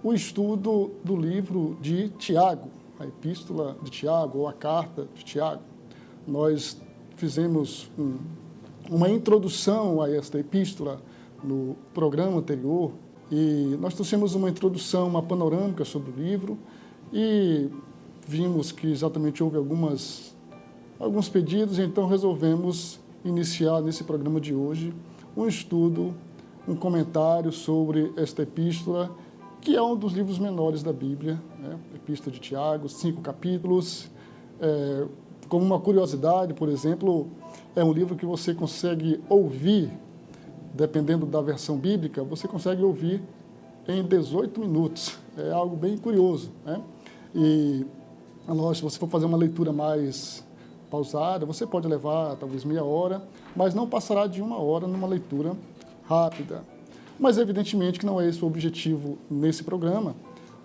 o estudo do livro de Tiago, a Epístola de Tiago, ou a Carta de Tiago. Nós fizemos uma introdução a esta epístola no programa anterior, e nós trouxemos uma introdução, uma panorâmica sobre o livro, e vimos que exatamente houve alguns pedidos, então resolvemos iniciar nesse programa de hoje um estudo, um comentário sobre esta epístola, que é um dos livros menores da Bíblia, né? Epístola de Tiago, 5 capítulos. Como uma curiosidade, por exemplo, é um livro que você consegue ouvir, dependendo da versão bíblica, você consegue ouvir em 18 minutos. É algo bem curioso, né? E, lógico, se você for fazer uma leitura mais pausada, você pode levar talvez meia hora, mas não passará de 1 hora numa leitura rápida. Mas, evidentemente, que não é esse o objetivo nesse programa.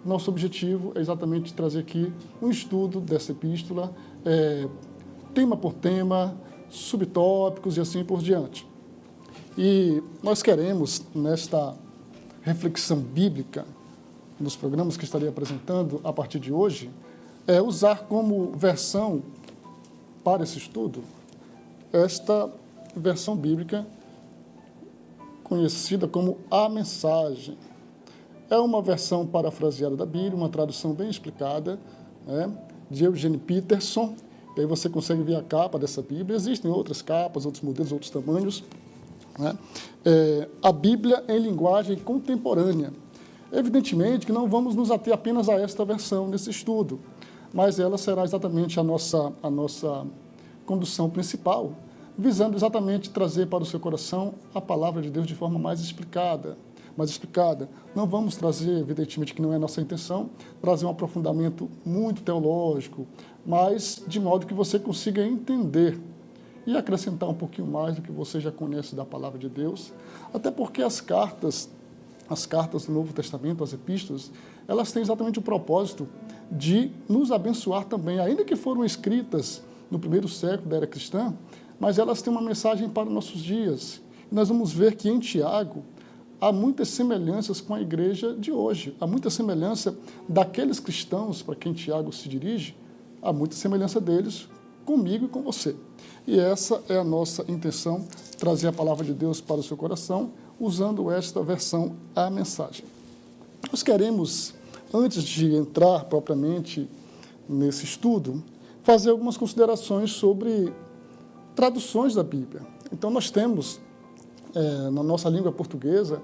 Nosso objetivo é exatamente trazer aqui um estudo dessa epístola, tema por tema, subtópicos e assim por diante. E nós queremos, nesta reflexão bíblica, nos programas que estarei apresentando a partir de hoje, usar como versão para esse estudo esta versão bíblica conhecida como A Mensagem. É uma versão parafraseada da Bíblia, uma tradução bem explicada, de Eugene Peterson. E aí você consegue ver a capa dessa Bíblia. Existem outras capas, outros modelos, outros tamanhos, né? A Bíblia em linguagem contemporânea. Evidentemente que não vamos nos ater apenas a esta versão nesse estudo, mas ela será exatamente a nossa condução principal, visando exatamente trazer para o seu coração a palavra de Deus de forma mais explicada. Não vamos trazer, evidentemente que não é nossa intenção, trazer um aprofundamento muito teológico, mas de modo que você consiga entender e acrescentar um pouquinho mais do que você já conhece da palavra de Deus, até porque as cartas do Novo Testamento, as epístolas, elas têm exatamente o propósito de nos abençoar também, ainda que foram escritas no primeiro século da era cristã, mas elas têm uma mensagem para os nossos dias. E nós vamos ver que em Tiago há muitas semelhanças com a igreja de hoje, há muita semelhança daqueles cristãos para quem Tiago se dirige, há muita semelhança deles comigo e com você. E essa é a nossa intenção, trazer a palavra de Deus para o seu coração, usando esta versão, A Mensagem. Nós queremos, antes de entrar propriamente nesse estudo, fazer algumas considerações sobre traduções da Bíblia. Então, nós temos, na nossa língua portuguesa,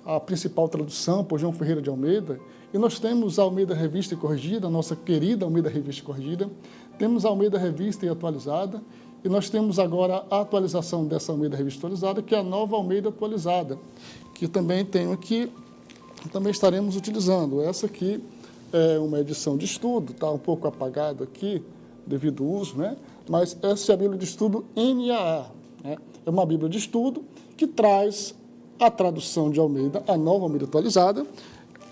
a principal tradução por João Ferreira de Almeida, e nós temos a Almeida Revista e Corrigida, a nossa querida Almeida Revista e Corrigida, temos a Almeida Revista e Atualizada, e nós temos agora a atualização dessa Almeida Revista Atualizada, que é a nova Almeida Atualizada, que também tenho aqui, também estaremos utilizando. Essa aqui é uma edição de estudo, está um pouco apagado aqui, devido ao uso, né? Mas essa é a Bíblia de Estudo NAA, né? É uma Bíblia de estudo que traz a tradução de Almeida, a nova Almeida Atualizada,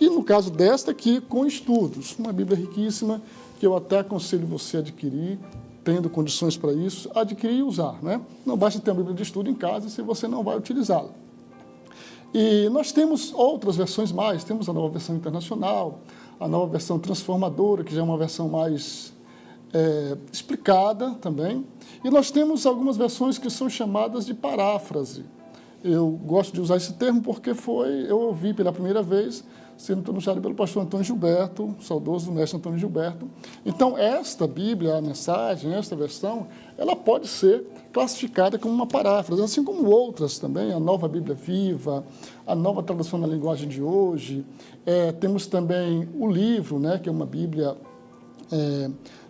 e no caso desta aqui, com estudos. Uma Bíblia riquíssima, que eu até aconselho você a adquirir, tendo condições para isso, adquirir e usar, né? Não basta ter uma Bíblia de estudo em casa se você não vai utilizá-la. E nós temos outras versões mais, temos a nova versão internacional, a nova versão transformadora, que já é uma versão mais explicada também, e nós temos algumas versões que são chamadas de paráfrase. Eu gosto de usar esse termo porque eu ouvi pela primeira vez sendo pronunciado pelo pastor Antônio Gilberto, saudoso mestre Antônio Gilberto. Então, esta Bíblia, a mensagem, esta versão, ela pode ser classificada como uma paráfrase, assim como outras também, a nova Bíblia Viva, a nova tradução na linguagem de hoje. Temos também o livro, né, que é uma Bíblia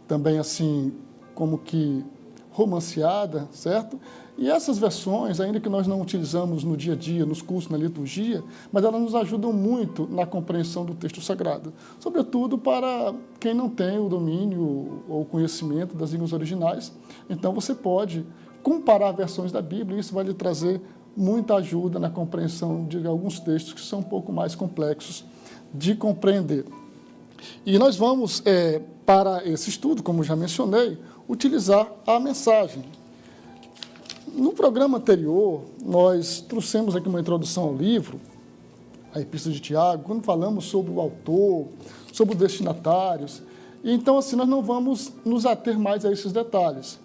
também assim, como que romanceada, certo? E essas versões, ainda que nós não utilizamos no dia a dia, nos cursos, na liturgia, mas elas nos ajudam muito na compreensão do texto sagrado, sobretudo para quem não tem o domínio ou conhecimento das línguas originais. Então você pode comparar versões da Bíblia e isso vai lhe trazer muita ajuda na compreensão de alguns textos que são um pouco mais complexos de compreender. E nós vamos, para esse estudo, como já mencionei, utilizar a mensagem. No programa anterior, nós trouxemos aqui uma introdução ao livro, a Epístola de Tiago, quando falamos sobre o autor, sobre os destinatários. Então, assim, nós não vamos nos ater mais a esses detalhes.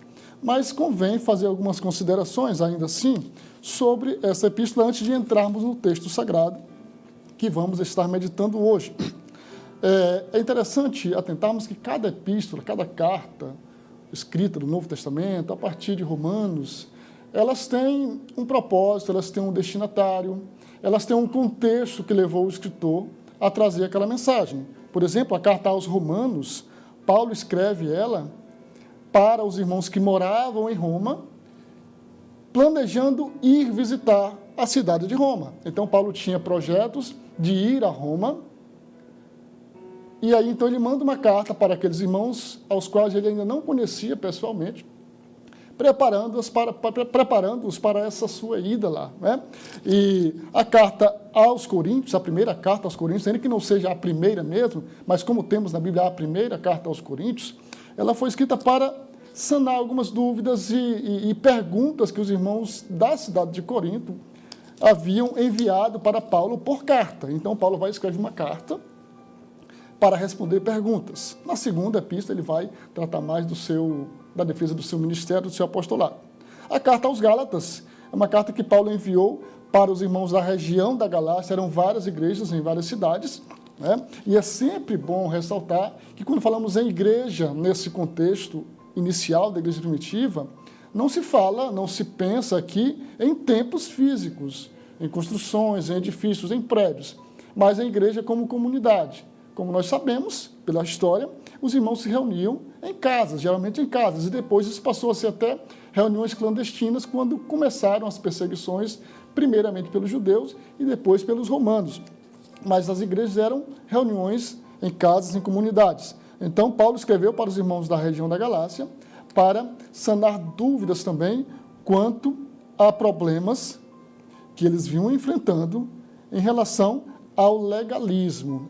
Mas convém fazer algumas considerações, ainda assim, sobre essa epístola antes de entrarmos no texto sagrado que vamos estar meditando hoje. É interessante atentarmos que cada epístola, cada carta escrita do Novo Testamento, a partir de Romanos, elas têm um propósito, elas têm um destinatário, elas têm um contexto que levou o escritor a trazer aquela mensagem. Por exemplo, a carta aos Romanos, Paulo escreve ela para os irmãos que moravam em Roma, planejando ir visitar a cidade de Roma. Então, Paulo tinha projetos de ir a Roma, e aí, então, ele manda uma carta para aqueles irmãos aos quais ele ainda não conhecia pessoalmente, preparando-os para essa sua ida lá, né? E a carta aos Coríntios, a primeira carta aos Coríntios, ainda que não seja a primeira mesmo, mas como temos na Bíblia a primeira carta aos Coríntios, ela foi escrita para sanar algumas dúvidas e perguntas que os irmãos da cidade de Corinto haviam enviado para Paulo por carta. Então, Paulo vai escrever uma carta para responder perguntas. Na segunda epístola, ele vai tratar mais da defesa do seu ministério, do seu apostolado. A carta aos Gálatas é uma carta que Paulo enviou para os irmãos da região da Galácia, eram várias igrejas em várias cidades, né? E é sempre bom ressaltar que quando falamos em igreja, nesse contexto inicial da igreja primitiva, não se fala, não se pensa aqui em templos físicos, em construções, em edifícios, em prédios, mas em igreja como comunidade. Como nós sabemos, pela história, os irmãos se reuniam em casas, geralmente em casas, e depois isso passou a ser até reuniões clandestinas quando começaram as perseguições, primeiramente pelos judeus e depois pelos romanos. Mas as igrejas eram reuniões em casas, em comunidades. Então, Paulo escreveu para os irmãos da região da Galácia para sanar dúvidas também quanto a problemas que eles vinham enfrentando em relação ao legalismo.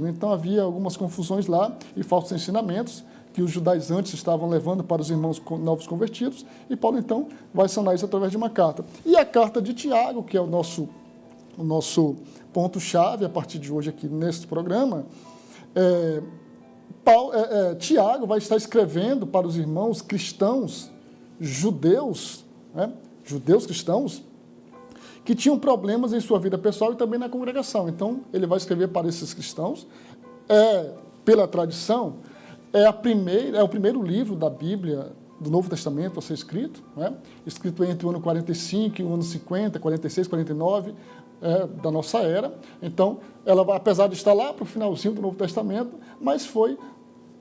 Então, havia algumas confusões lá e falsos ensinamentos que os judaizantes estavam levando para os irmãos novos convertidos, e Paulo, então, vai sanar isso através de uma carta. E a carta de Tiago, que é o nosso ponto-chave a partir de hoje aqui neste programa, Tiago vai estar escrevendo para os irmãos cristãos, judeus, né, judeus cristãos, que tinham problemas em sua vida pessoal e também na congregação. Então, ele vai escrever para esses cristãos. Pela tradição, é o primeiro livro da Bíblia, do Novo Testamento a ser escrito, né? Escrito entre o ano 45 e o ano 50, 46, 49, da nossa era. Então, ela, apesar de estar lá para o finalzinho do Novo Testamento, mas foi,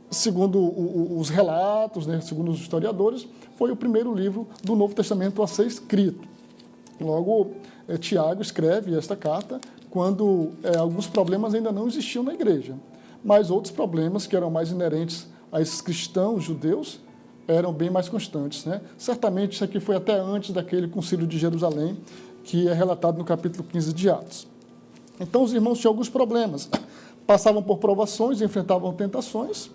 segundo os relatos, né, segundo os historiadores, foi o primeiro livro do Novo Testamento a ser escrito. Logo, Tiago escreve esta carta quando alguns problemas ainda não existiam na igreja, mas outros problemas que eram mais inerentes a esses cristãos judeus eram bem mais constantes, né? Certamente isso aqui foi até antes daquele concílio de Jerusalém, que é relatado no capítulo 15 de Atos. Então, os irmãos tinham alguns problemas, passavam por provações, enfrentavam tentações.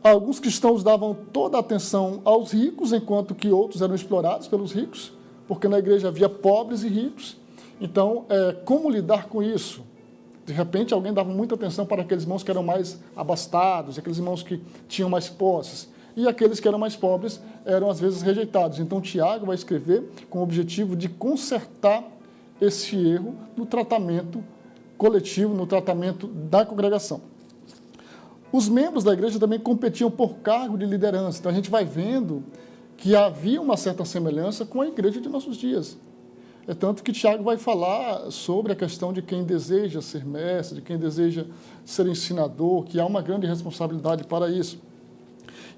Alguns cristãos davam toda a atenção aos ricos, enquanto que outros eram explorados pelos ricos, porque na igreja havia pobres e ricos. Então, como lidar com isso? De repente, alguém dava muita atenção para aqueles irmãos que eram mais abastados, aqueles irmãos que tinham mais posses, e aqueles que eram mais pobres eram, às vezes, rejeitados. Então, Tiago vai escrever com o objetivo de consertar esse erro no tratamento coletivo, no tratamento da congregação. Os membros da igreja também competiam por cargo de liderança. Então, a gente vai vendo que havia uma certa semelhança com a igreja de nossos dias. É tanto que Tiago vai falar sobre a questão de quem deseja ser mestre, de quem deseja ser ensinador, que há uma grande responsabilidade para isso.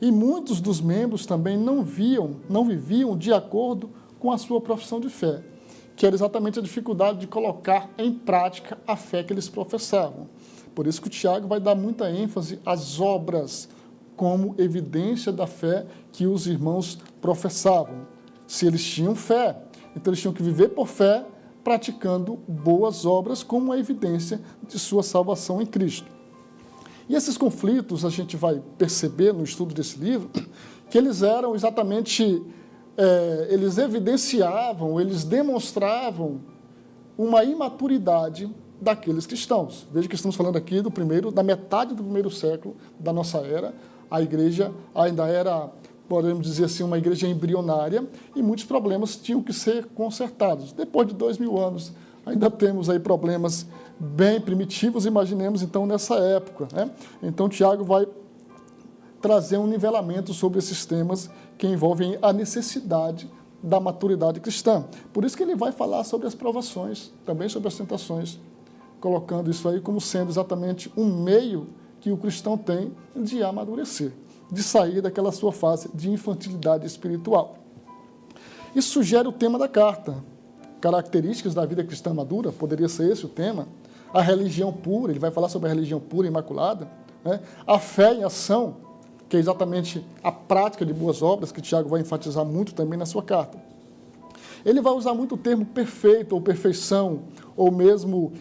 E muitos dos membros também não viviam de acordo com a sua profissão de fé, que era exatamente a dificuldade de colocar em prática a fé que eles professavam. Por isso que o Tiago vai dar muita ênfase às obras como evidência da fé que os irmãos professavam. Se eles tinham fé, então eles tinham que viver por fé, praticando boas obras como a evidência de sua salvação em Cristo. E esses conflitos, a gente vai perceber no estudo desse livro, que eles eram exatamente, eles evidenciavam, eles demonstravam uma imaturidade daqueles cristãos. Veja que estamos falando aqui da metade do primeiro século da nossa era. A igreja ainda era, podemos dizer assim, uma igreja embrionária e muitos problemas tinham que ser consertados. Depois de 2000 anos, ainda temos aí problemas bem primitivos, imaginemos então nessa época, né? Então Tiago vai trazer um nivelamento sobre esses temas que envolvem a necessidade da maturidade cristã. Por isso que ele vai falar sobre as provações, também sobre as tentações, colocando isso aí como sendo exatamente um meio que o cristão tem de amadurecer, de sair daquela sua fase de infantilidade espiritual. Isso sugere o tema da carta. Características da vida cristã madura, poderia ser esse o tema. A religião pura, ele vai falar sobre a religião pura e imaculada, né? A fé em ação, que é exatamente a prática de boas obras, que Tiago vai enfatizar muito também na sua carta. Ele vai usar muito o termo perfeito, ou perfeição, ou mesmo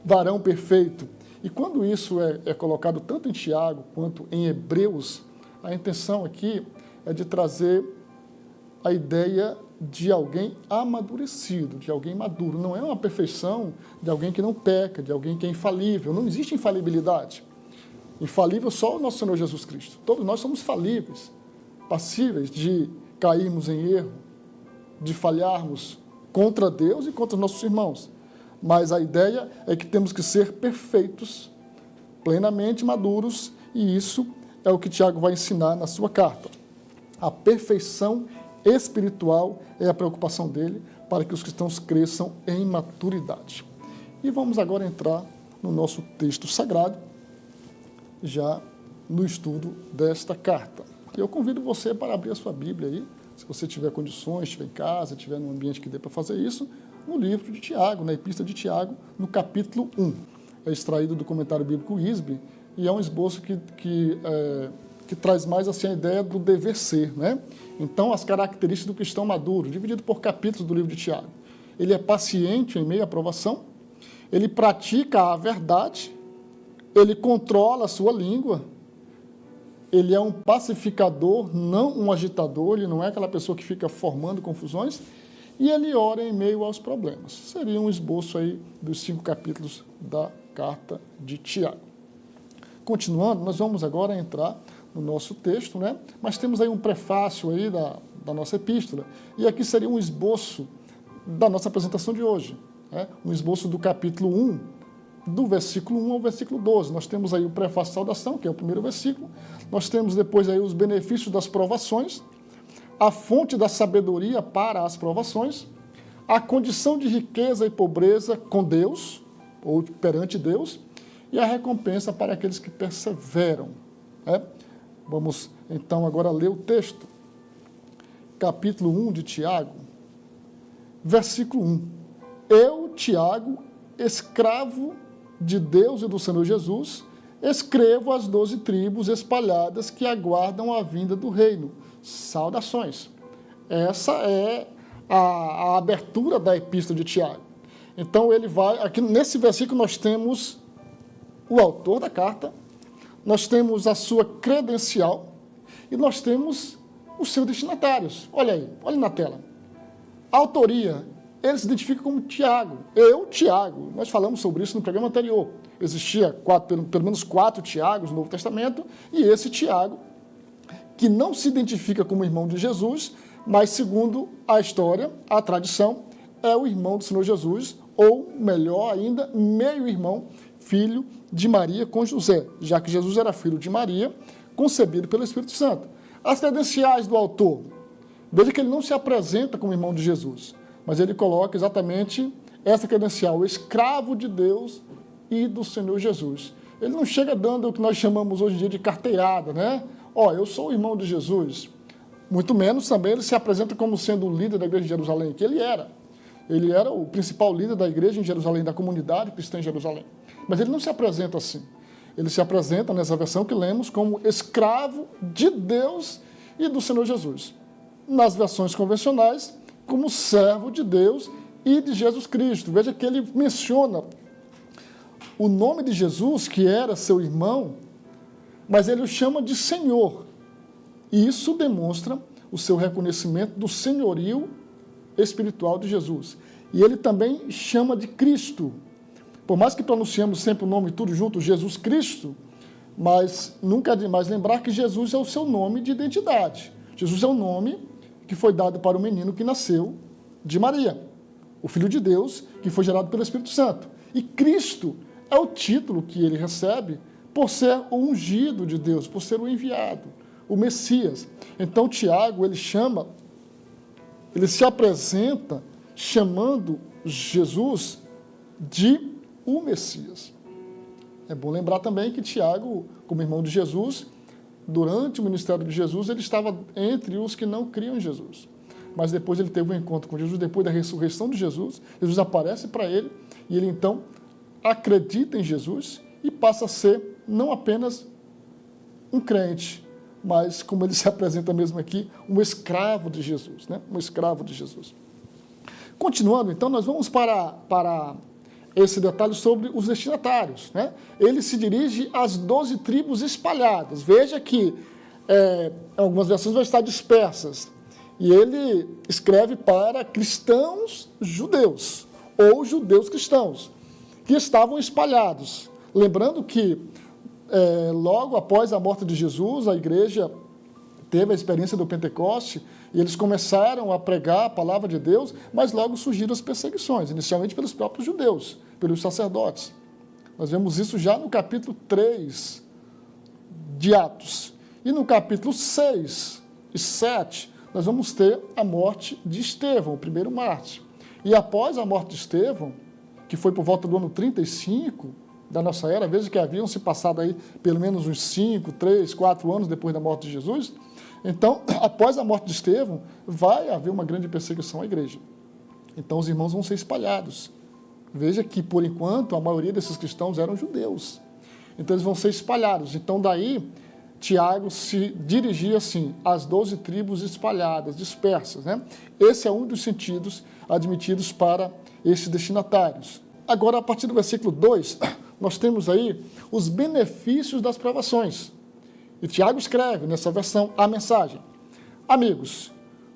varão perfeito. E quando isso é colocado tanto em Tiago quanto em Hebreus, a intenção aqui é de trazer a ideia de alguém amadurecido, de alguém maduro. Não é uma perfeição de alguém que não peca, de alguém que é infalível. Não existe infalibilidade. Infalível só o nosso Senhor Jesus Cristo. Todos nós somos falíveis, passíveis de cairmos em erro, de falharmos contra Deus e contra os nossos irmãos. Mas a ideia é que temos que ser perfeitos, plenamente maduros, e isso é o que Tiago vai ensinar na sua carta. A perfeição espiritual é a preocupação dele para que os cristãos cresçam em maturidade. E vamos agora entrar no nosso texto sagrado, já no estudo desta carta. Eu convido você para abrir a sua Bíblia aí, se você tiver condições, estiver em casa, estiver num ambiente que dê para fazer isso, no livro de Tiago, na Epístola de Tiago, no capítulo 1. É extraído do comentário bíblico Wisby e é um esboço que traz mais assim a ideia do dever ser, né? Então, as características do cristão maduro, dividido por capítulos do livro de Tiago. Ele é paciente em meio à provação, ele pratica a verdade, ele controla a sua língua, ele é um pacificador, não um agitador, ele não é aquela pessoa que fica formando confusões, e ele ora em meio aos problemas. Seria um esboço aí dos 5 capítulos da carta de Tiago. Continuando, nós vamos agora entrar no nosso texto, né? Mas temos aí um prefácio aí da nossa epístola, e aqui seria um esboço da nossa apresentação de hoje, né? Um esboço do capítulo 1, do versículo 1 ao versículo 12. Nós temos aí o prefácio de saudação, que é o primeiro versículo, nós temos depois aí os benefícios das provações, a fonte da sabedoria para as provações, a condição de riqueza e pobreza com Deus, ou perante Deus, e a recompensa para aqueles que perseveram, né? Vamos então agora ler o texto, capítulo 1 de Tiago, versículo 1. Eu, Tiago, escravo de Deus e do Senhor Jesus, escrevo às 12 tribos espalhadas que aguardam a vinda do reino. Saudações. Essa é a abertura da epístola de Tiago. Então ele vai, aqui nesse versículo nós temos o autor da carta, nós temos a sua credencial e nós temos os seus destinatários. Olha aí, olha na tela. A autoria, ele se identifica como Tiago. Eu, Tiago. Nós falamos sobre isso no programa anterior. Existia pelo menos 4 Tiagos no Novo Testamento, e esse Tiago, que não se identifica como irmão de Jesus, mas segundo a história, a tradição, é o irmão do Senhor Jesus, ou melhor ainda, meio-irmão, filho de Maria com José, já que Jesus era filho de Maria, concebido pelo Espírito Santo. As credenciais do autor, veja que ele não se apresenta como irmão de Jesus, mas ele coloca exatamente essa credencial, escravo de Deus e do Senhor Jesus. Ele não chega dando o que nós chamamos hoje em dia de carteirada, né? Ó, eu sou o irmão de Jesus. Muito menos também ele se apresenta como sendo o líder da igreja de Jerusalém, que ele era. Ele era o principal líder da igreja em Jerusalém, da comunidade cristã em Jerusalém. Mas ele não se apresenta assim. Ele se apresenta, nessa versão que lemos, como escravo de Deus e do Senhor Jesus. Nas versões convencionais, como servo de Deus e de Jesus Cristo. Veja que ele menciona o nome de Jesus, que era seu irmão, mas ele o chama de Senhor. E isso demonstra o seu reconhecimento do senhorio espiritual de Jesus. E ele também chama de Cristo. Por mais que pronunciemos sempre o nome tudo junto, Jesus Cristo, mas nunca é demais lembrar que Jesus é o seu nome de identidade. Jesus é o nome que foi dado para o menino que nasceu de Maria, o Filho de Deus, que foi gerado pelo Espírito Santo. E Cristo é o título que ele recebe por ser o ungido de Deus, por ser o enviado, o Messias. Então Tiago, ele se apresenta chamando Jesus de o Messias. É bom lembrar também que Tiago, como irmão de Jesus, durante o ministério de Jesus, ele estava entre os que não criam em Jesus. Mas depois ele teve um encontro com Jesus, depois da ressurreição de Jesus, Jesus aparece para ele e ele então acredita em Jesus e passa a ser não apenas um crente, mas, como ele se apresenta mesmo aqui, um escravo de Jesus, né? Um escravo de Jesus. Continuando, então, nós vamos para esse detalhe sobre os destinatários, né? Ele se dirige às 12 tribos espalhadas. Veja que algumas versões vão estar dispersas. E ele escreve para cristãos judeus, ou judeus cristãos, que estavam espalhados. Lembrando que, logo após a morte de Jesus, a igreja teve a experiência do Pentecoste, e eles começaram a pregar a palavra de Deus, mas logo surgiram as perseguições, inicialmente pelos próprios judeus, pelos sacerdotes. Nós vemos isso já no capítulo 3 de Atos. E no capítulo 6 e 7, nós vamos ter a morte de Estevão, o primeiro mártir. E após a morte de Estevão, que foi por volta do ano 35 da nossa era, veja que haviam se passado aí pelo menos uns 5, 3, 4 anos depois da morte de Jesus. Então, após a morte de Estevão, vai haver uma grande perseguição à igreja. Então, os irmãos vão ser espalhados. Veja que, por enquanto, a maioria desses cristãos eram judeus. Então, eles vão ser espalhados. Então, daí, Tiago se dirigia, assim, às 12 tribos espalhadas, dispersas, né? Esse é um dos sentidos admitidos para esses destinatários. Agora, a partir do versículo 2, nós temos aí os benefícios das provações. E Tiago escreve nessa versão a mensagem: amigos,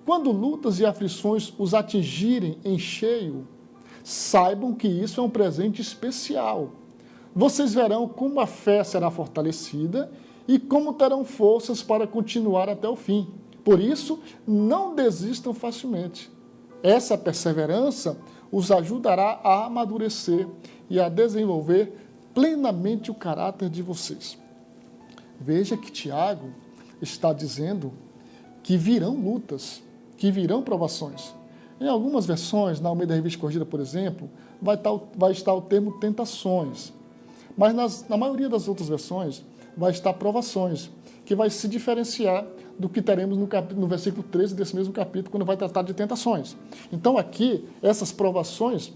quando lutas e aflições os atingirem em cheio, saibam que isso é um presente especial. Vocês verão como a fé será fortalecida e como terão forças para continuar até o fim. Por isso, não desistam facilmente. Essa perseverança os ajudará a amadurecer e a desenvolver plenamente o caráter de vocês. Veja que Tiago está dizendo que virão lutas, que virão provações. Em algumas versões, na Almeida Revista Corrigida, por exemplo, vai estar o termo tentações. Mas na maioria das outras versões, vai estar provações, que vai se diferenciar do que teremos no versículo 13 desse mesmo capítulo, quando vai tratar de tentações. Então aqui, essas provações,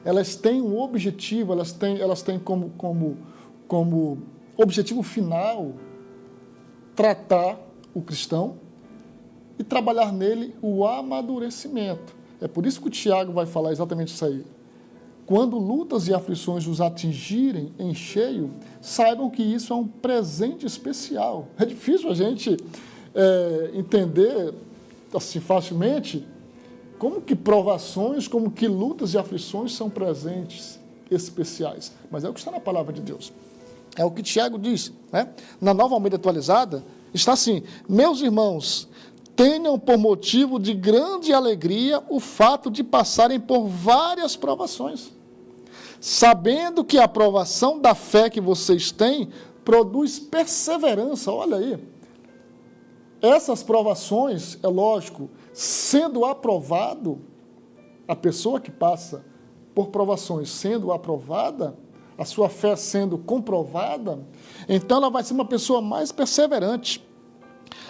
elas têm um objetivo, elas têm como objetivo final tratar o cristão e trabalhar nele o amadurecimento. É por isso que o Tiago vai falar exatamente isso aí. Quando lutas e aflições os atingirem em cheio, saibam que isso é um presente especial. É difícil a gente entender assim facilmente como que provações, como que lutas e aflições são presentes especiais. Mas é o que está na palavra de Deus. É o que Tiago diz, né? Na Nova Almeida Atualizada, está assim: meus irmãos, tenham por motivo de grande alegria o fato de passarem por várias provações, sabendo que a provação da fé que vocês têm produz perseverança. Olha aí, essas provações, é lógico, sendo aprovado, a pessoa que passa por provações sendo aprovada, a sua fé sendo comprovada, então ela vai ser uma pessoa mais perseverante.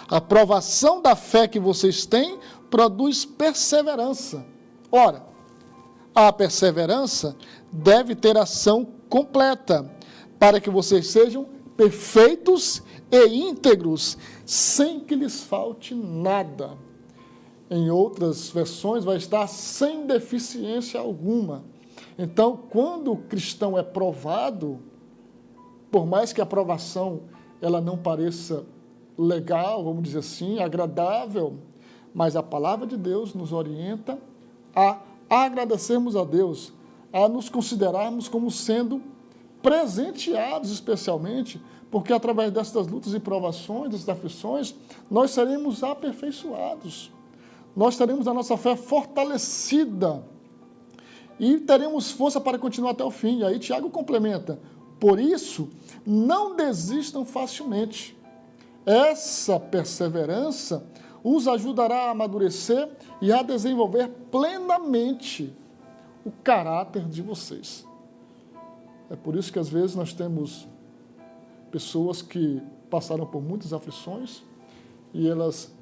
A provação da fé que vocês têm produz perseverança. Ora, a perseverança deve ter ação completa, para que vocês sejam perfeitos e íntegros, sem que lhes falte nada. Em outras versões vai estar sem deficiência alguma. Então, quando o cristão é provado, por mais que a provação ela não pareça legal, vamos dizer assim, agradável, mas a palavra de Deus nos orienta a a agradecermos a Deus, a nos considerarmos como sendo presenteados especialmente, porque através dessas lutas e provações, dessas aflições, nós seremos aperfeiçoados. Nós teremos a nossa fé fortalecida e teremos força para continuar até o fim. E aí Tiago complementa: por isso, não desistam facilmente. Essa perseverança os ajudará a amadurecer e a desenvolver plenamente o caráter de vocês. É por isso que às vezes nós temos pessoas que passaram por muitas aflições e elas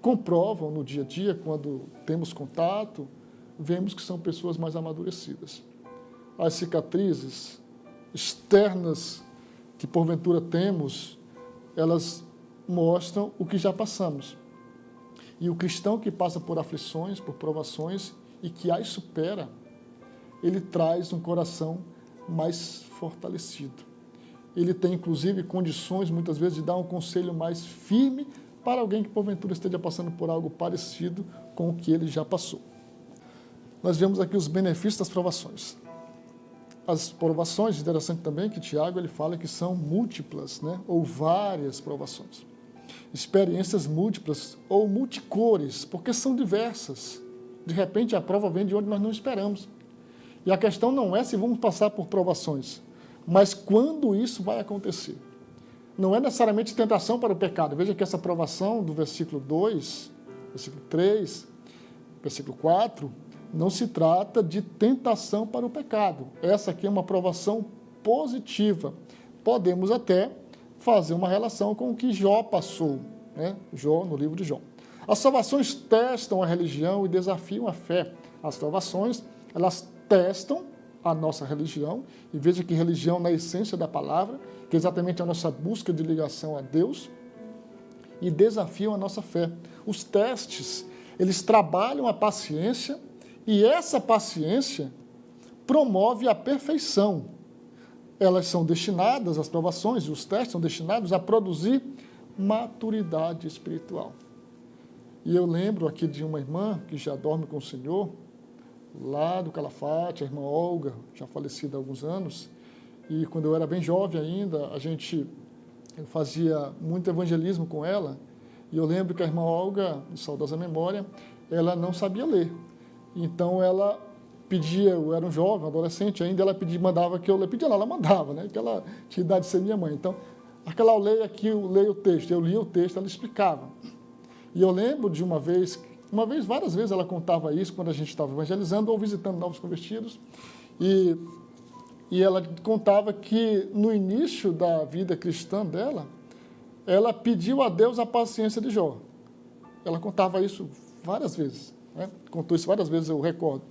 comprovam no dia a dia, quando temos contato, vemos que são pessoas mais amadurecidas. As cicatrizes externas que porventura temos, elas mostram o que já passamos. E o cristão que passa por aflições, por provações e que as supera, ele traz um coração mais fortalecido. Ele tem, inclusive, condições, muitas vezes, de dar um conselho mais firme para alguém que, porventura, esteja passando por algo parecido com o que ele já passou. Nós vemos aqui os benefícios das provações. As provações, interessante também que Tiago ele fala que são múltiplas, né? Ou várias provações. Experiências múltiplas ou multicores, porque são diversas. De repente, a prova vem de onde nós não esperamos. E a questão não é se vamos passar por provações, mas quando isso vai acontecer. Não é necessariamente tentação para o pecado. Veja que essa provação do versículo 2, versículo 3, versículo 4, não se trata de tentação para o pecado. Essa aqui é uma provação positiva. Podemos até fazer uma relação com o que Jó passou, né? Jó, no livro de Jó. As provações testam a religião e desafiam a fé. As provações, elas testam a nossa religião, e veja que religião na essência da palavra, que é exatamente a nossa busca de ligação a Deus, e desafiam a nossa fé. Os testes, eles trabalham a paciência, e essa paciência promove a perfeição. Elas são destinadas, as provações e os testes são destinados a produzir maturidade espiritual. E eu lembro aqui de uma irmã que já dorme com o Senhor, lá do Calafate, a irmã Olga, já falecida há alguns anos, e quando eu era bem jovem ainda, eu fazia muito evangelismo com ela, e eu lembro que a irmã Olga, de saudosa memória, ela não sabia ler. Então ela pedia, eu era um jovem, adolescente ainda, ela mandava que eu leia, pedia, ela mandava, né, que ela tinha idade de ser minha mãe. Então, aquela eu leio aqui, eu leio o texto, eu lia o texto, ela explicava. E eu lembro de várias vezes ela contava isso quando a gente estava evangelizando ou visitando novos convertidos, e ela contava que no início da vida cristã dela, ela pediu a Deus a paciência de Jó. Ela contava isso várias vezes, né? Contou isso várias vezes, eu recordo.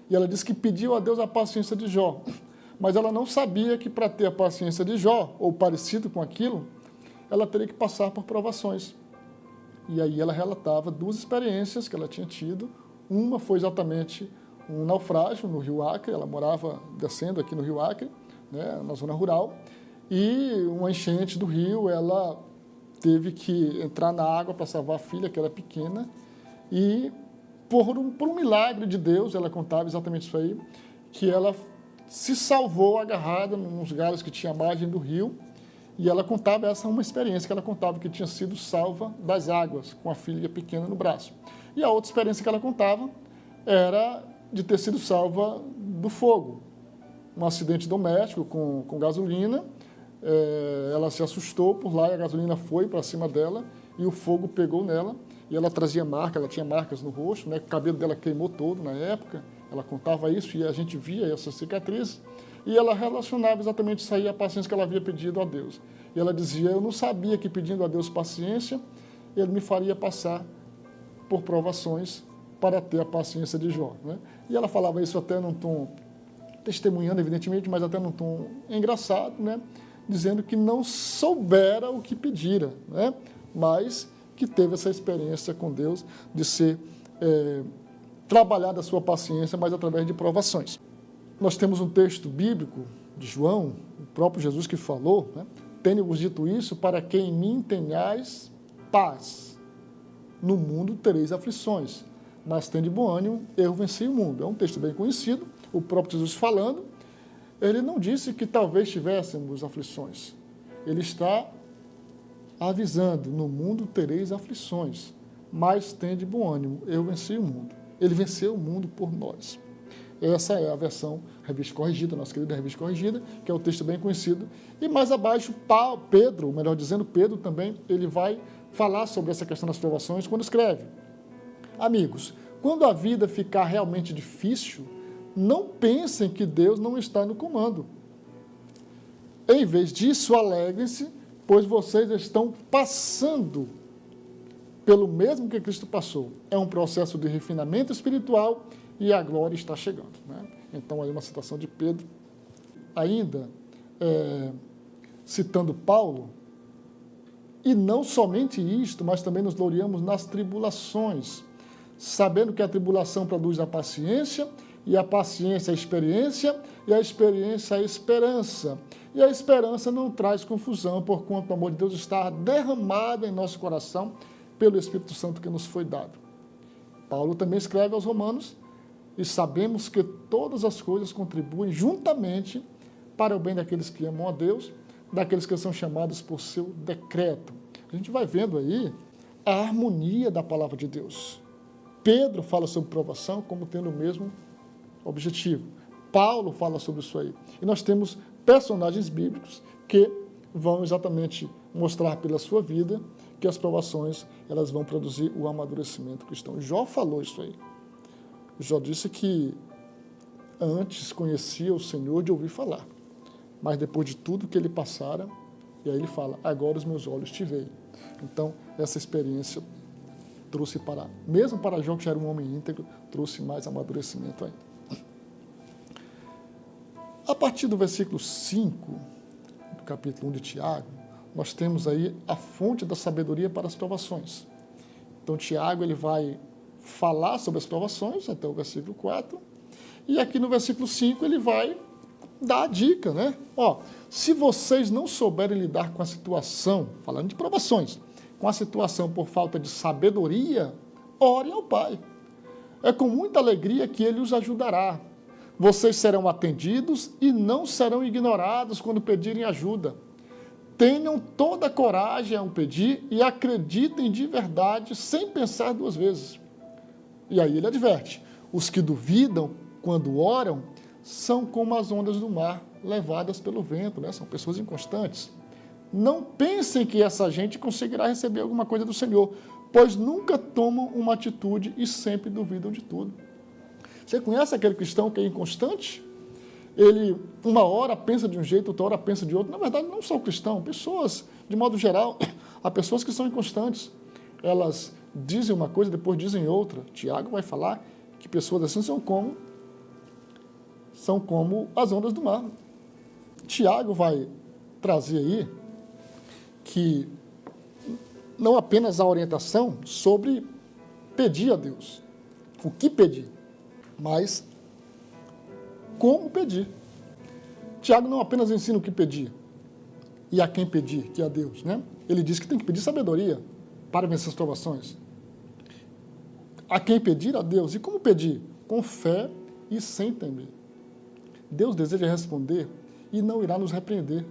E ela disse que pediu a Deus a paciência de Jó, mas ela não sabia que para ter a paciência de Jó, ou parecido com aquilo, ela teria que passar por provações. E aí ela relatava duas experiências que ela tinha tido. Uma foi exatamente um naufrágio no Rio Acre, ela morava descendo aqui no Rio Acre, né, na zona rural, e uma enchente do rio, ela teve que entrar na água para salvar a filha, que era pequena, e por um milagre de Deus, ela contava exatamente isso aí, que ela se salvou agarrada nos galhos que tinha à margem do rio. E ela contava, essa é uma experiência que ela contava, que tinha sido salva das águas, com a filha pequena no braço. E a outra experiência que ela contava era de ter sido salva do fogo. Um acidente doméstico com gasolina, ela se assustou por lá, e a gasolina foi para cima dela, e o fogo pegou nela, e ela trazia ela tinha marcas no rosto, né? O cabelo dela queimou todo na época, ela contava isso, e a gente via essas cicatrizes. E ela relacionava exatamente isso aí, a paciência que ela havia pedido a Deus. E ela dizia, eu não sabia que pedindo a Deus paciência, Ele me faria passar por provações para ter a paciência de Jó, né? E ela falava isso até num tom, testemunhando evidentemente, mas até num tom engraçado, né? Dizendo que não soubera o que pedira, né? Mas que teve essa experiência com Deus de ser trabalhada a sua paciência, mas através de provações. Nós temos um texto bíblico de João, o próprio Jesus que falou, né? Tenho-vos dito isso para que em mim tenhais paz. No mundo tereis aflições, mas tem de bom ânimo, eu venci o mundo. É um texto bem conhecido, o próprio Jesus falando. Ele não disse que talvez tivéssemos aflições. Ele está avisando, no mundo tereis aflições, mas tem de bom ânimo, eu venci o mundo. Ele venceu o mundo por nós. Essa é a versão Revista Corrigida, nossa querida Revista Corrigida, que é o texto bem conhecido. E mais abaixo, Pedro, melhor dizendo, Pedro também, ele vai falar sobre essa questão das provações quando escreve: amigos, quando a vida ficar realmente difícil, não pensem que Deus não está no comando. Em vez disso, alegrem-se, pois vocês estão passando pelo mesmo que Cristo passou. É um processo de refinamento espiritual e a glória está chegando, né? Então, aí uma citação de Pedro. Ainda, citando Paulo, e não somente isto, mas também nos gloriamos nas tribulações, sabendo que a tribulação produz a paciência, e a paciência a experiência, e a experiência a esperança. E a esperança não traz confusão, porquanto o amor de Deus está derramado em nosso coração pelo Espírito Santo que nos foi dado. Paulo também escreve aos Romanos: e sabemos que todas as coisas contribuem juntamente para o bem daqueles que amam a Deus, daqueles que são chamados por seu decreto. A gente vai vendo aí a harmonia da palavra de Deus. Pedro fala sobre provação como tendo o mesmo objetivo. Paulo fala sobre isso aí. E nós temos personagens bíblicos que vão exatamente mostrar pela sua vida que as provações elas vão produzir o amadurecimento cristão. Jó falou isso aí. Jó disse que antes conhecia o Senhor de ouvir falar, mas depois de tudo que ele passara, e aí ele fala: agora os meus olhos te veem. Então, essa experiência trouxe mesmo para Jó, que já era um homem íntegro, trouxe mais amadurecimento ainda. A partir do versículo 5, do capítulo 1 de Tiago, nós temos aí a fonte da sabedoria para as provações. Então, Tiago ele vai falar sobre as provações, até o versículo 4, e aqui no versículo 5 ele vai dar a dica, né? Ó, se vocês não souberem lidar com a situação, falando de provações, com a situação por falta de sabedoria, orem ao Pai. É com muita alegria que Ele os ajudará. Vocês serão atendidos e não serão ignorados quando pedirem ajuda. Tenham toda a coragem ao pedir e acreditem de verdade, sem pensar duas vezes. E aí ele adverte: os que duvidam quando oram são como as ondas do mar levadas pelo vento, né? São pessoas inconstantes. Não pensem que essa gente conseguirá receber alguma coisa do Senhor, pois nunca tomam uma atitude e sempre duvidam de tudo. Você conhece aquele cristão que é inconstante? Ele, uma hora pensa de um jeito, outra hora pensa de outro. Na verdade, não só o cristão, pessoas, de modo geral, há pessoas que são inconstantes. Elas dizem uma coisa, depois dizem outra. Tiago vai falar que pessoas assim são como as ondas do mar. Tiago vai trazer aí que não apenas a orientação sobre pedir a Deus, o que pedir, mas como pedir. Tiago não apenas ensina o que pedir e a quem pedir, que é a Deus, né? Ele diz que tem que pedir sabedoria para vencer as provações. A quem pedir? A Deus. E como pedir? Com fé e sem temer. Deus deseja responder e não irá nos repreender.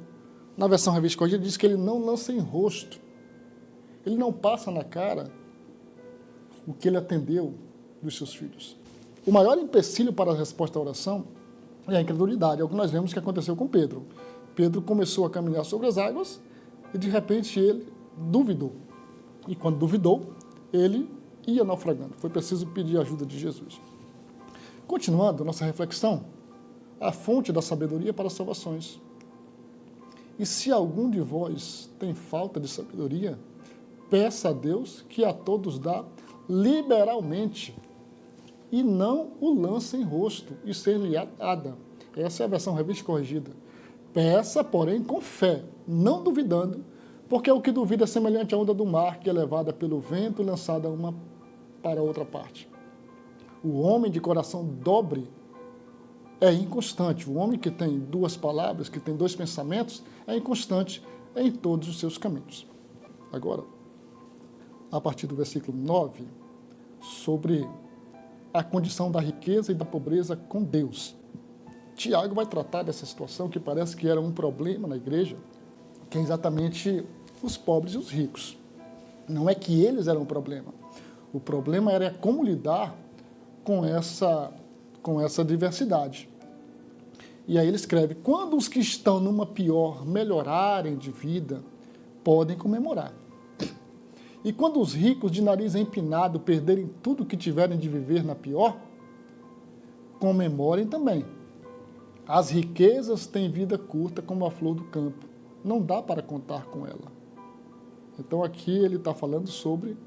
Na versão Revista Corrigida diz que ele não lança em rosto. Ele não passa na cara o que ele atendeu dos seus filhos. O maior empecilho para a resposta à oração é a incredulidade. É o que nós vemos que aconteceu com Pedro. Pedro começou a caminhar sobre as águas e, de repente, ele duvidou. E quando duvidou, ele ia naufragando. Foi preciso pedir a ajuda de Jesus. Continuando nossa reflexão, a fonte da sabedoria para as salvações. E se algum de vós tem falta de sabedoria, peça a Deus que a todos dá liberalmente e não o lance em rosto e ser-lhe-á dada. Essa é a versão Revista Corrigida. Peça, porém, com fé, não duvidando, porque o que duvida é semelhante à onda do mar que é levada pelo vento e lançada uma para outra parte. O homem de coração dobre é inconstante. O homem que tem duas palavras, que tem dois pensamentos, é inconstante em todos os seus caminhos. Agora, a partir do versículo 9, sobre a condição da riqueza e da pobreza com Deus. Tiago vai tratar dessa situação que parece que era um problema na igreja, que é exatamente os pobres e os ricos. Não é que eles eram o problema era como lidar com essa diversidade. E aí ele escreve, quando os que estão numa pior melhorarem de vida, podem comemorar. E quando os ricos de nariz empinado perderem tudo que tiverem de viver na pior, comemorem também. As riquezas têm vida curta como a flor do campo. Não dá para contar com ela. Então aqui ele está falando sobre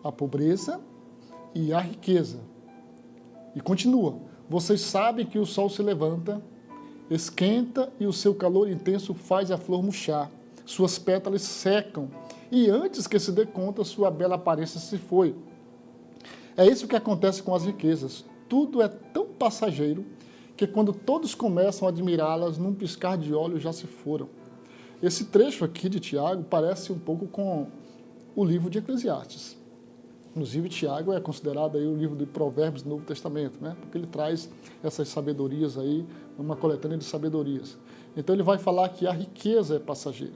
a pobreza e a riqueza. E continua. Vocês sabem que o sol se levanta, esquenta e o seu calor intenso faz a flor murchar. Suas pétalas secam e antes que se dê conta, sua bela aparência se foi. É isso que acontece com as riquezas. Tudo é tão passageiro que quando todos começam a admirá-las, num piscar de olhos já se foram. Esse trecho aqui de Tiago parece um pouco com o livro de Eclesiastes. Inclusive, Tiago é considerado aí o livro de Provérbios do Novo Testamento, né? Porque ele traz essas sabedorias aí, uma coletânea de sabedorias. Então, ele vai falar que a riqueza é passageira.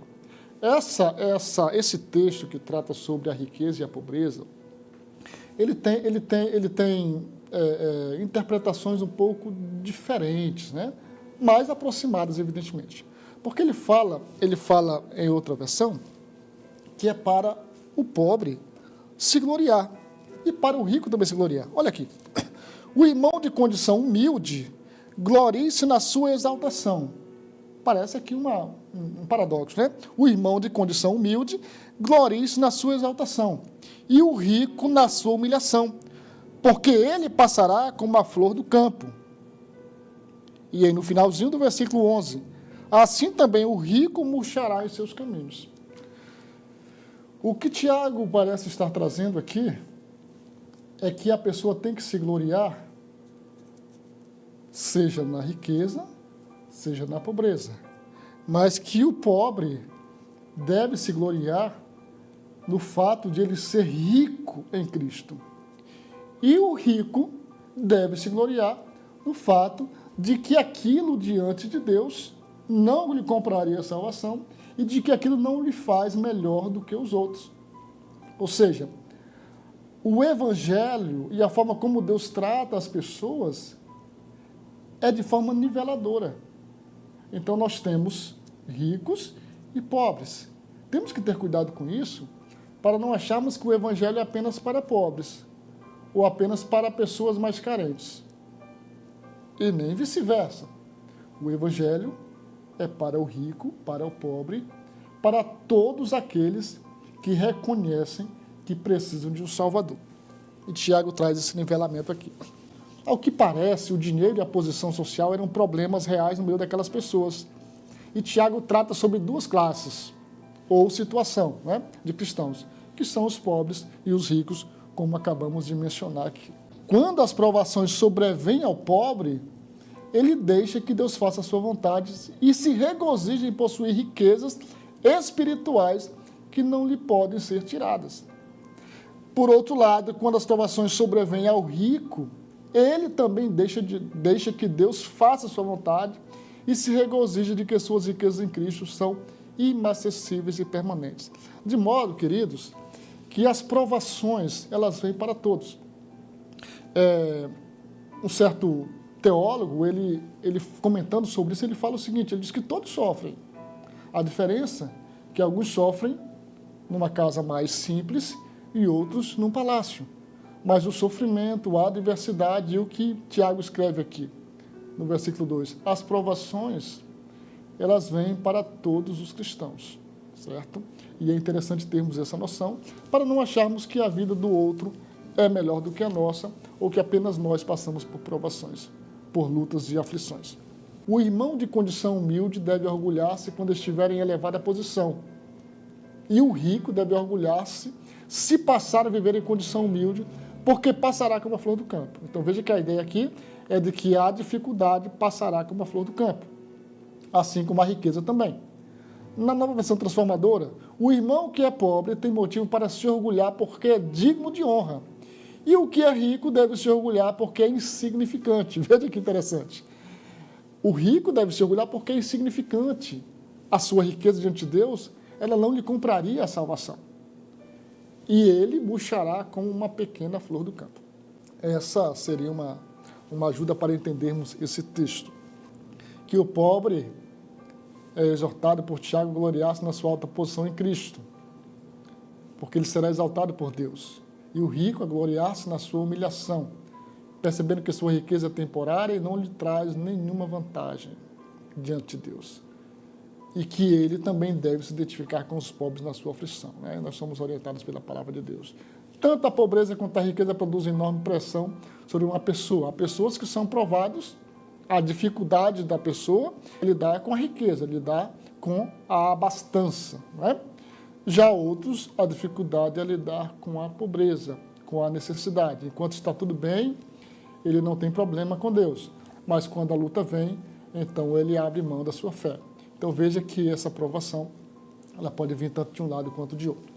Esse texto que trata sobre a riqueza e a pobreza, ele tem interpretações um pouco diferentes, né? Mais aproximadas, evidentemente. Porque ele fala em outra versão que é para o pobre se gloriar e para o rico também se gloriar. Olha aqui. O irmão de condição humilde glorie-se na sua exaltação. Parece aqui um paradoxo, né? O irmão de condição humilde glorie-se na sua exaltação e o rico na sua humilhação, porque ele passará como a flor do campo. E aí no finalzinho do versículo 11, assim também o rico murchará em seus caminhos. O que Tiago parece estar trazendo aqui é que a pessoa tem que se gloriar, seja na riqueza, seja na pobreza, mas que o pobre deve se gloriar no fato de ele ser rico em Cristo. E o rico deve se gloriar no fato de que aquilo diante de Deus não lhe compraria salvação e de que aquilo não lhe faz melhor do que os outros. Ou seja, o Evangelho e a forma como Deus trata as pessoas é de forma niveladora. Então nós temos ricos e pobres. Temos que ter cuidado com isso para não acharmos que o Evangelho é apenas para pobres ou apenas para pessoas mais carentes. E nem vice-versa. O Evangelho é para o rico, para o pobre, para todos aqueles que reconhecem que precisam de um Salvador. E Tiago traz esse nivelamento aqui. Ao que parece, o dinheiro e a posição social eram problemas reais no meio daquelas pessoas. E Tiago trata sobre duas classes, ou situação, né, de cristãos, que são os pobres e os ricos, como acabamos de mencionar aqui. Quando as provações sobrevêm ao pobre, ele deixa que Deus faça a sua vontade e se regozija em possuir riquezas espirituais que não lhe podem ser tiradas. Por outro lado, quando as provações sobrevêm ao rico, ele também deixa que Deus faça a sua vontade e se regozija de que suas riquezas em Cristo são inacessíveis e permanentes. De modo, queridos, que as provações, elas vêm para todos. Um certo teólogo, ele comentando sobre isso, ele fala o seguinte, ele diz que todos sofrem. A diferença é que alguns sofrem numa casa mais simples e outros num palácio. Mas o sofrimento, a adversidade e o que Tiago escreve aqui, no versículo 2, as provações, elas vêm para todos os cristãos, certo? E é interessante termos essa noção para não acharmos que a vida do outro é melhor do que a nossa ou que apenas nós passamos por provações, por lutas e aflições. O irmão de condição humilde deve orgulhar-se quando estiver em elevada posição. E o rico deve orgulhar-se se passar a viver em condição humilde, porque passará como a flor do campo. Então veja que a ideia aqui é de que a dificuldade passará como a flor do campo, assim como a riqueza também. Na nova versão transformadora, o irmão que é pobre tem motivo para se orgulhar porque é digno de honra. E o que é rico deve se orgulhar porque é insignificante. Veja que interessante. O rico deve se orgulhar porque é insignificante. A sua riqueza diante de Deus, ela não lhe compraria a salvação. E ele murchará como uma pequena flor do campo. Essa seria uma ajuda para entendermos esse texto. Que o pobre é exortado por Tiago a gloriar-se na sua alta posição em Cristo, porque ele será exaltado por Deus. E o rico a gloriar-se na sua humilhação, percebendo que sua riqueza é temporária e não lhe traz nenhuma vantagem diante de Deus. E que ele também deve se identificar com os pobres na sua aflição. Né? Nós somos orientados pela palavra de Deus. Tanto a pobreza quanto a riqueza produzem enorme pressão sobre uma pessoa. Há pessoas que são provadas, a dificuldade da pessoa é lidar com a riqueza, lidar com a abastança. Né? Já outros, a dificuldade é lidar com a pobreza, com a necessidade. Enquanto está tudo bem, ele não tem problema com Deus. Mas quando a luta vem, então ele abre mão da sua fé. Então veja que essa provação ela pode vir tanto de um lado quanto de outro.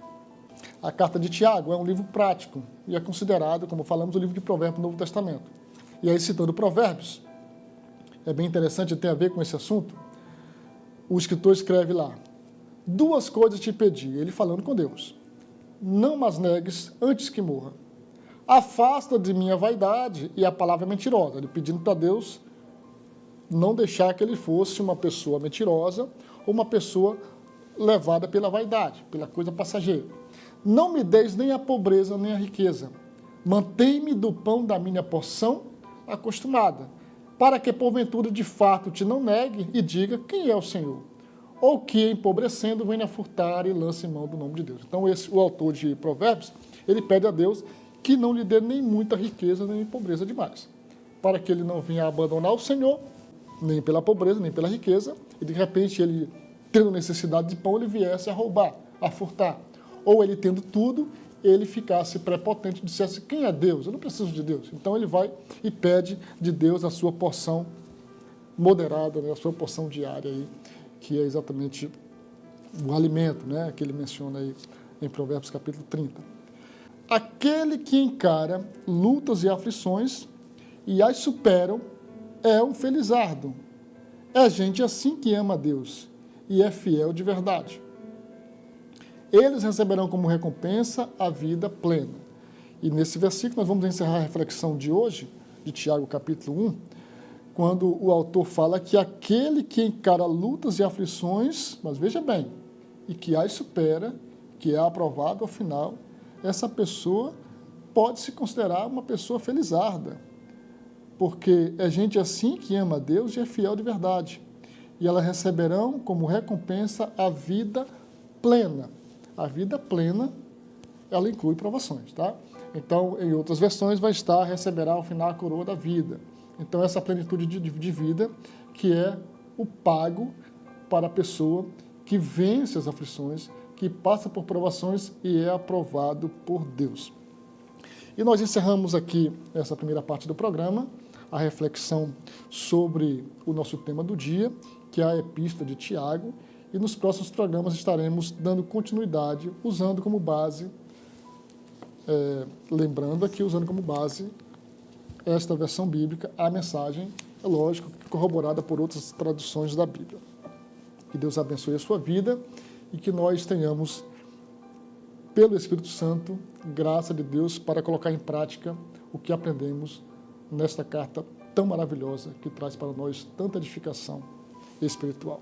A carta de Tiago é um livro prático e é considerado, como falamos, o livro de Provérbios do Novo Testamento. E aí, citando Provérbios, é bem interessante e tem a ver com esse assunto, o escritor escreve lá: 2 coisas te pedi, ele falando com Deus, não mas negues antes que morra. Afasta de mim a vaidade e a palavra mentirosa, ele pedindo para Deus não deixar que ele fosse uma pessoa mentirosa ou uma pessoa levada pela vaidade, pela coisa passageira. Não me deis nem a pobreza nem a riqueza, mantém-me do pão da minha porção acostumada, para que porventura de fato te não negue e diga quem é o Senhor, ou que empobrecendo venha furtar e lance mão do nome de Deus. Então o autor de Provérbios, ele pede a Deus que não lhe dê nem muita riqueza nem pobreza demais, para que ele não venha abandonar o Senhor, nem pela pobreza, nem pela riqueza, e de repente ele, tendo necessidade de pão, ele viesse a roubar, a furtar. Ou ele tendo tudo, ele ficasse prepotente e dissesse, quem é Deus? Eu não preciso de Deus. Então ele vai e pede de Deus a sua porção moderada, né? A sua porção diária, aí, que é exatamente o alimento, né? Que ele menciona aí em Provérbios capítulo 30. Aquele que encara lutas e aflições e as superam é um felizardo. É gente assim que ama a Deus e é fiel de verdade. Eles receberão como recompensa a vida plena. E nesse versículo nós vamos encerrar a reflexão de hoje, de Tiago capítulo 1, quando o autor fala que aquele que encara lutas e aflições, mas veja bem, e que as supera, que é aprovado ao final, essa pessoa pode se considerar uma pessoa felizarda, porque é gente assim que ama a Deus e é fiel de verdade. E elas receberão como recompensa a vida plena. A vida plena, ela inclui provações, tá? Então, em outras versões, vai estar, receberá ao final a coroa da vida. Então, essa plenitude de vida, que é o pago para a pessoa que vence as aflições, que passa por provações e é aprovado por Deus. E nós encerramos aqui essa primeira parte do programa, a reflexão sobre o nosso tema do dia, que é a Epístola de Tiago, e nos próximos programas estaremos dando continuidade, usando como base, lembrando aqui, usando como base esta versão bíblica, a mensagem, é lógico, corroborada por outras traduções da Bíblia. Que Deus abençoe a sua vida e que nós tenhamos, pelo Espírito Santo, graça de Deus para colocar em prática o que aprendemos nesta carta tão maravilhosa que traz para nós tanta edificação espiritual.